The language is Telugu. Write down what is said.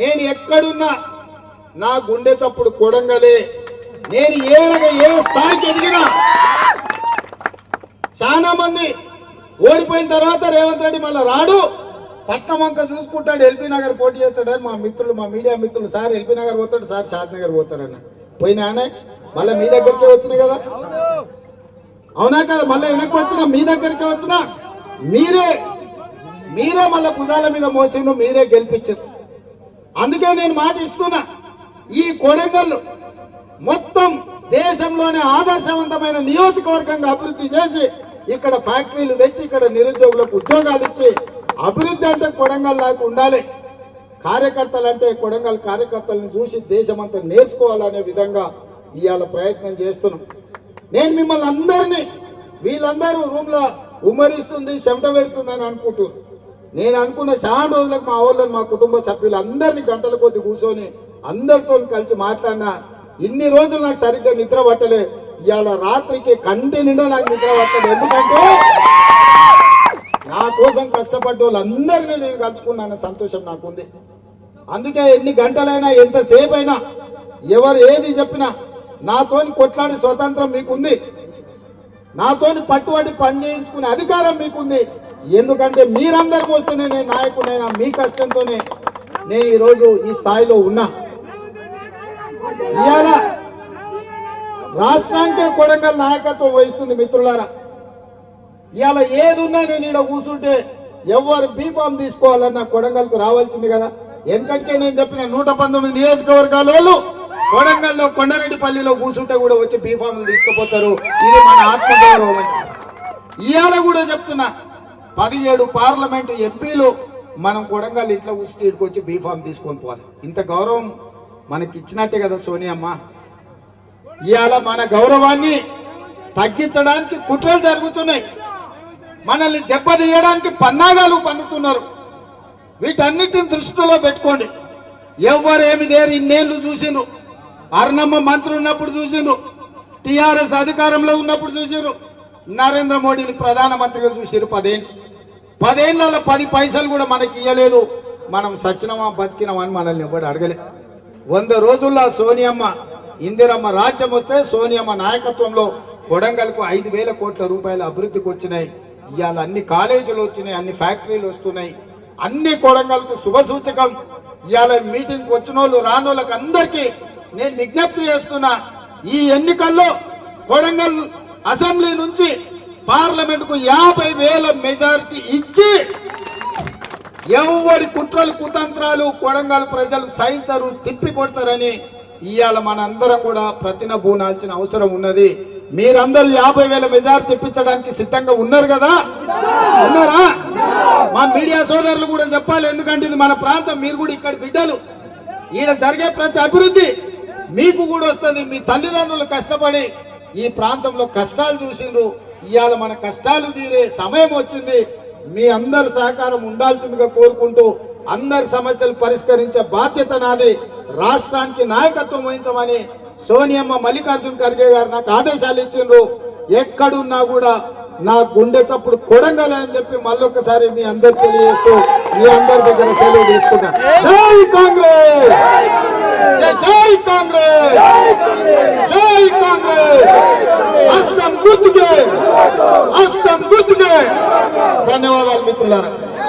నేను ఎక్కడున్నా నా గుండె చప్పుడు కొడంగలే. నేను ఏ స్థాయికి ఎదిగినా చాలా మంది ఓడిపోయిన తర్వాత రేవంత్ రెడ్డి మళ్ళీ రాడు, పట్నం వంక చూసుకుంటాడు, ఎల్బీ నగర్ పోటీ చేస్తాడని మా మిత్రులు, మా మీడియా మిత్రులు, సార్ ఎల్బీ నగర్ పోతాడు, సార్ షాద్ నగర్ పోతారన్న పోయినానే మళ్ళీ మీ దగ్గరికే వచ్చినాయి కదా, అవునా కదా? మళ్ళీ వెనక్కి వచ్చినా మీ దగ్గరికే వచ్చినా మీరే మళ్ళీ భుజాల మీద మోసిండు, మీరే గెలిపించారు. అందుకే నేను మాట ఇస్తున్నా, ఈ కొడంగల్ మొత్తం దేశంలోనే ఆదర్శవంతమైన నియోజకవర్గంగా అభివృద్ధి చేసి ఇక్కడ ఫ్యాక్టరీలు తెచ్చి ఇక్కడ నిరుద్యోగులకు ఉద్యోగాలు ఇచ్చి అభివృద్ధి అంటే కొడంగల్ లాగా ఉండాలి. కార్యకర్తలు అంటే కొడంగల్ కార్యకర్తలను చూసి దేశమంతా నేర్చుకోవాలనే విధంగా ఇవాళ ప్రయత్నం చేస్తున్నాం. నేను మిమ్మల్ని అందరినీ వీళ్ళందరూ రూమ్ లో ఉమ్మరిస్తుంది, చెమట పెడుతుందని అనుకుంటున్నారు. నేను అనుకున్న చాలా రోజులకు మా వాళ్ళని, మా కుటుంబ సభ్యులు అందరినీ గంటల కొద్ది కూర్చొని అందరితో కలిసి మాట్లాడినా ఇన్ని రోజులు నాకు సరిగ్గా నిద్ర పట్టలే. ఇవాళ రాత్రికి కంటి నిండా నాకు నిద్ర పట్టలేదు. ఎందుకంటే నా కోసం కష్టపడ్డ వాళ్ళందరినీ నేను కలుసుకున్నాను, సంతోషం నాకుంది. అందుకే ఎన్ని గంటలైనా ఎంతసేపు అయినా ఎవరు ఏది చెప్పినా నాతోని కొట్లాడి స్వతంత్రం మీకుంది, నాతోని పట్టుబడి పని చేయించుకునే అధికారం మీకుంది. ఎందుకంటే మీరందరూ వస్తేనే నేను నాయకుడైనా, మీ కష్టంతోనే నేను ఈరోజు ఈ స్థాయిలో ఉన్నా. ఇవాళ రాష్ట్రానికే కొడంగల్ నాయకత్వం వహిస్తుంది మిత్రులారా. ఇవాళ ఏది ఉన్నా నేను ఇక్కడ కూర్చుంటే ఎవరు బీఫామ్ తీసుకోవాలన్నా కొడంగల్కు రావాల్సింది కదా. ఎందుకంటే నేను చెప్పిన 119 నియోజకవర్గాల వాళ్ళు కొడంగల్లో కొండరెడ్డిపల్లిలో కూర్చుంటే కూడా వచ్చి బీఫామ్లు తీసుకుపోతారు. ఇది మన ఆత్మగౌరవం. ఇవాళ కూడా చెప్తున్నా, 17 పార్లమెంటు ఎంపీలు మనం కొడంగల్ ఇట్లా కూర్చుంటే ఇక్కడికి వచ్చి బీఫామ్ తీసుకొని పోవాలి. ఇంత గౌరవం మనకి ఇచ్చినట్టే కదా సోనియమ్మ. ఇవాళ మన గౌరవాన్ని తగ్గించడానికి కుట్రలు జరుగుతున్నాయి, మనల్ని దెబ్బతీయడానికి పన్నాగాలు పన్నుతున్నారు. వీటన్నిటిని దృష్టిలో పెట్టుకోండి. ఎవరేమి దేరు ఇన్నేళ్లు చూసిండ్రు, అర్ణమ్మ మంత్రి ఉన్నప్పుడు చూసిండ్రు, టీఆర్ఎస్ అధికారంలో ఉన్నప్పుడు చూసిండ్రు, నరేంద్ర మోడీని ప్రధానమంత్రిగా చూసిరు. 10 ఏళ్లలో 10 పైసలు కూడా మనకి ఇవ్వలేదు. మనం సచ్చినమా బతికినమా అని మనల్ని ఎవరు అడగలే. 100 రోజుల్లో సోనియమ్మ ఇందిరమ్మ రాజ్యం వస్తే సోనియమ్మ నాయకత్వంలో కొడంగల్కు 5,000 కోట్ల రూపాయల అభివృద్ధికి వచ్చినాయి. ఇవాళ అన్ని కాలేజీలు వచ్చినాయి, అన్ని ఫ్యాక్టరీలు వస్తున్నాయి, అన్ని కొడంగల్కు శుభసూచకం. ఇవాళ మీటింగ్ వచ్చిన వాళ్ళు రానోళ్ళకి అందరికీ నేను విజ్ఞప్తి చేస్తున్నా, ఈ ఎన్నికల్లో కొడంగల్ అసెంబ్లీ నుంచి పార్లమెంట్ కు 50,000 మెజారిటీ ఇచ్చి ఎవరి కుట్రలు కుతంత్రాలు కొడంగల్ ప్రజలు సహించరు, తిప్పి కొడతారని ఇవాళ మనందరం కూడా ప్రతినబూనాల్సిన అవసరం ఉన్నది. మీరందరూ 50,000 మెజారిటీ తెప్పించడానికి సిద్ధంగా ఉన్నారు కదా? ఉన్నారా? మా మీడియా సోదరులు కూడా చెప్పాలి, ఎందుకంటే ఇది మన ప్రాంతం, మీరు కూడా ఇక్కడ బిడ్డలు. ఈడ జరిగే ప్రతి అభివృద్ధి మీకు కూడా వస్తుంది. మీ తల్లిదండ్రులు కష్టపడి ఈ ప్రాంతంలో కష్టాలు చూసిండ్రు, ఇవాళ మన కష్టాలు తీరే సమయం వచ్చింది. మీ అందరి సహకారం ఉండాల్సిందిగా కోరుకుంటూ, అందరి సమస్యలు పరిష్కరించే బాధ్యత నాది. రాష్ట్రానికి నాయకత్వం వహించమని సోనియమ్మ మల్లికార్జున్ ఖర్గే గారు నాకు ఆదేశాలు ఇచ్చిండ్రు. ఎక్కడున్నా కూడా నా గుండె చప్పుడు కొడంగల్ అని చెప్పి మళ్ళొక్కసారి మీ అందరు తెలియజేస్తూ మీ అందరి దగ్గర సెలవు తీసుకున్నా. జై కాంగ్రెస్, జై కాంగ్రెస్, జై కాంగ్రెస్. హస్తం గుర్తుకే, హస్తం గుర్తుకే. ధన్యవాదాలు మిత్రులారా.